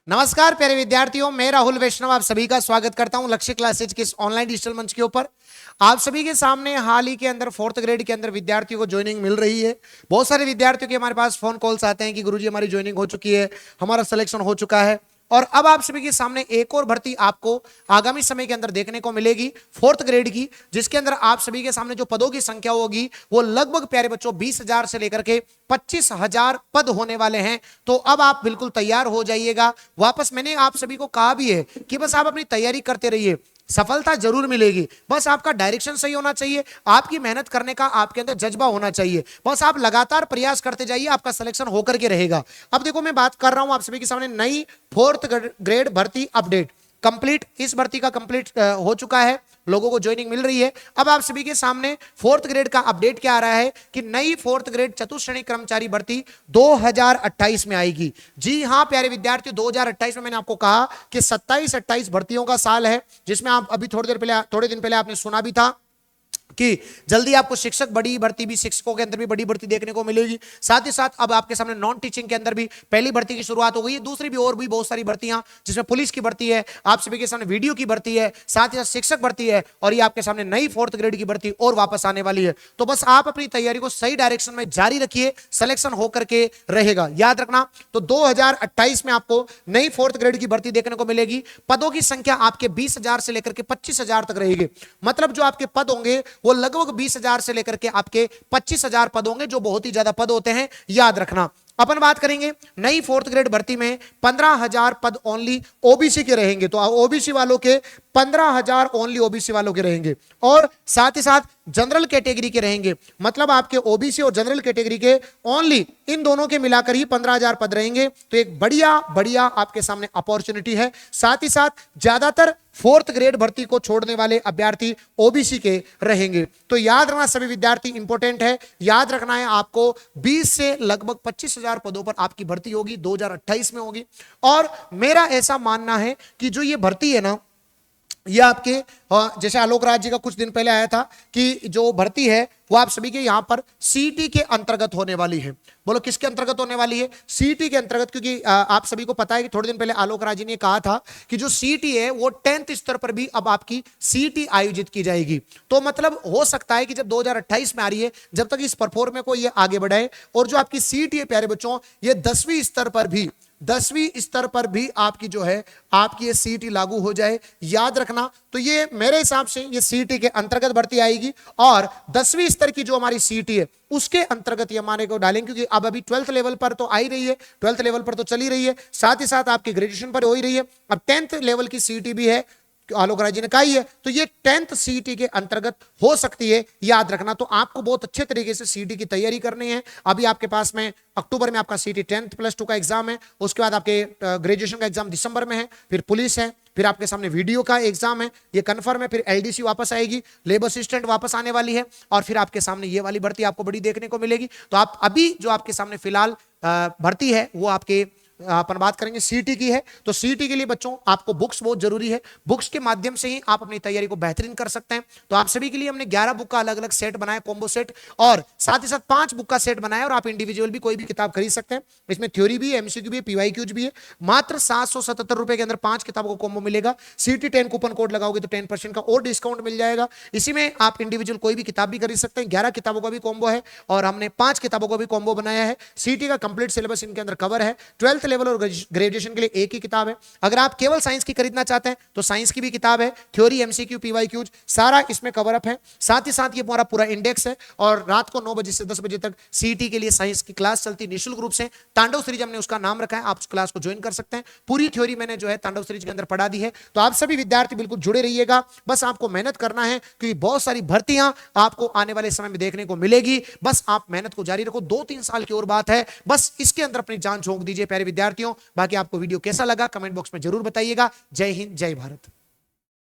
नमस्कार प्यारे विद्यार्थियों, मैं राहुल वैष्णव आप सभी का स्वागत करता हूं लक्ष्य क्लासेज के इस ऑनलाइन डिजिटल मंच के ऊपर। आप सभी के सामने हाल ही के अंदर 4th ग्रेड के अंदर विद्यार्थियों को ज्वाइनिंग मिल रही है। बहुत सारे विद्यार्थियों के हमारे पास फोन कॉल्स आते हैं कि गुरुजी हमारी ज्वाइनिंग हो चुकी है, हमारा सिलेक्शन हो चुका है। और अब आप सभी के सामने एक और भर्ती आपको आगामी समय के अंदर देखने को मिलेगी 4th ग्रेड की, जिसके अंदर आप सभी के सामने जो पदों की संख्या होगी वो लगभग प्यारे बच्चों 20,000 से लेकर के 25,000 पद होने वाले हैं। तो अब आप बिल्कुल तैयार हो जाइएगा। वापस मैंने आप सभी को कहा भी है कि बस आप अपनी तैयारी करते रहिए, सफलता जरूर मिलेगी। बस आपका डायरेक्शन सही होना चाहिए, आपकी मेहनत करने का आपके अंदर जज्बा होना चाहिए। बस आप लगातार प्रयास करते जाइए, आपका सिलेक्शन होकर के रहेगा। अब देखो मैं बात कर रहा हूं आप सभी के सामने नई 4th ग्रेड भर्ती अपडेट कंप्लीट। इस भर्ती का कंप्लीट हो चुका है, लोगों को ज्वाइनिंग मिल रही है। अब आप सभी के सामने 4th ग्रेड का अपडेट क्या आ रहा है कि नई 4th ग्रेड चतुश्रेणी कर्मचारी भर्ती 2028 में आएगी। जी हां प्यारे विद्यार्थियों, 2028 में मैंने आपको कहा कि 27-28 भर्तियों का साल है, जिसमें आप अभी थोड़े दिन पहले आपने सुना भी था कि जल्दी आपको शिक्षक बड़ी भर्ती भी, शिक्षकों के अंदर भी बड़ी भर्ती देखने को मिलेगी। साथ ही साथ अब आपके सामने नॉन टीचिंग के अंदर भी पहली भर्ती की शुरुआत हो गई है। दूसरी भी और भी बहुत सारी भर्तियां, जिसमें पुलिस की भर्ती है, आप सभी के सामने वीडियो की भर्ती है, साथ ही साथ शिक्षक भर्ती है, और ये आपके सामने नई 4th ग्रेड की भर्ती और वापस आने वाली है। तो बस आप अपनी तैयारी को सही डायरेक्शन में जारी रखिए, सिलेक्शन होकर के रहेगा, याद रखना। तो 2028 में आपको नई 4th ग्रेड की भर्ती देखने को मिलेगी। पदों की संख्या आपके 20,000 से लेकर के 25,000 तक रहेगी। मतलब जो आपके पद होंगे वो लगभग 20,000 से लेकर के आपके 25,000 पद होंगे, जो बहुत ही ज्यादा पद होते हैं, याद रखना। अपन बात करेंगे नई 4th ग्रेड भर्ती में 15,000 पद ओनली ओबीसी के रहेंगे। तो ओबीसी वालों के 15,000 ओनली ओबीसी वालों के रहेंगे, और साथ ही साथ जनरल कैटेगरी के रहेंगे। मतलब आपके ओबीसी और जनरल कैटेगरी के ओनली इन दोनों के मिलाकर ही 15,000 पद रहेंगे। तो एक बढ़िया आपके सामने अपॉर्चुनिटी है। साथ ही साथ ज्यादातर 4th ग्रेड भर्ती को छोड़ने वाले अभ्यर्थी ओबीसी के रहेंगे। तो याद रखना सभी विद्यार्थी, इंपॉर्टेंट है, याद रखना है आपको 20 से लगभग 25,000 पदों पर आपकी भर्ती होगी, 2028 में होगी। और मेरा ऐसा मानना है कि जो ये भर्ती है ना, ये आपके जैसे आलोक राज जी का कुछ दिन पहले आया था कि जो भर्ती है वो आप सभी के यहां पर सीटी के अंतर्गत होने वाली है। बोलो किसके अंतर्गत होने वाली है? सीटी के अंतर्गत। क्योंकि आप सभी को पता है कि थोड़े दिन पहले आलोक राज जी ने कहा था कि जो सीटी है वो 10th स्तर पर भी अब आपकी सीटी आयोजित की जाएगी। तो मतलब हो सकता है कि जब 2028 में आ रही है, जब तक इस परफॉर्म में को ये आगे बढ़ाए, और जो आपकी सीटी है प्यारे बच्चों, ये 10वीं स्तर पर भी आपकी जो है आपकी ये सीटी लागू हो जाए, याद रखना। तो ये मेरे हिसाब से ये सीटी के अंतर्गत भर्ती आएगी, और 10वीं स्तर की जो हमारी सीटी है उसके अंतर्गत ये हमारे को डालेंगे। क्योंकि अब अभी 12th लेवल पर तो आ ही रही है, 12th लेवल पर तो चली रही है, साथ ही साथ आपकी ग्रेजुएशन पर हो ही रही है। अब 10th लेवल की सीटी भी है, आलोक राज जी ने कहा ही है, तो ये 10th सीटी के अंतर्गत हो सकती है, याद रखना। तो आपको बहुत अच्छे तरीके से सीटी की तैयारी करनी है। अभी आपके पास में अक्टूबर में आपका सीटी 10th+2 का एग्जाम है, उसके बाद आपके ग्रेजुएशन का एग्जाम दिसंबर में है, फिर पुलिस है, फिर आपके सामने वीडियो का एग्जाम है, ये कंफर्म है, फिर एलडीसी वापस आएगी, लेबर असिस्टेंट वापस आने वाली है, और फिर आपके सामने ये वाली भर्ती आपको बड़ी देखने को मिलेगी। तो आप अभी जो आपके सामने फिलहाल भर्ती है वो आपके अपन बात करेंगे सीटी की है। तो सीटी के लिए बच्चों आपको बुक्स बहुत जरूरी है, बुक्स के माध्यम से ही आप अपनी तैयारी को बेहतरीन कर सकते हैं। तो आप सभी के लिए हमने 11 बुक का अलग अलग सेट बनाया, कॉम्बो सेट, और साथ ही साथ 5 बुक का सेट बनाया, और आप इंडिविजुअल भी कोई भी किताब खरीद सकते हैं। इसमें थ्योरी भी है, एमसीक्यू भी है, पीवाईक्यूज भी है। मात्र 777 रुपए के अंदर 5 किताबों को कॉम्बो मिलेगा। सीटी 10 कूपन कोड लगाओगे तो 10% का और डिस्काउंट मिल जाएगा। इसी में आप इंडिविजुअल कोई भी किताब भी खरीद सकते हैं। 11 किताबों का भी कॉम्बो है, और हमने 5 किताबों का भी कॉम्बो बनाया है। सीटी का कंप्लीट सिलेबस इनके अंदर कवर है। 12th लेवल और ग्रेजुएशन के लिए एक ही किताब है। अगर आप केवल साइंस की खरीदना चाहते हैं तो साइंस की भी किताब है, थ्योरी, एमसीक्यू, पीवाईक्यूज सारा इसमें कवर अप है। साथ ही साथ ये हमारा पूरा इंडेक्स है, और रात को 9 बजे से 10 बजे तक सीटी के लिए साइंस की क्लास चलती है निःशुल्क रूप से। तांडव सीरीज हमने उसका नाम रखा है, आप उस क्लास को ज्वाइन कर सकते हैं। पूरी थ्योरी मैंने जो है तांडव सीरीज के अंदर पढ़ा दी है। तो आप सभी विद्यार्थी बिल्कुल जुड़े रहिएगा, बस आपको मेहनत करना है, क्योंकि बहुत सारी भर्तियां आपको आने वाले समय में देखने को मिलेगी। बस आप मेहनत को जारी रखो, 2-3 साल की और बात है, बस इसके अंदर अपनी जान झोंक दीजिए प्यारे विद्यार्थियों। बाकी आपको वीडियो कैसा लगा कमेंट बॉक्स में जरूर बताइएगा। जय हिंद, जय भारत।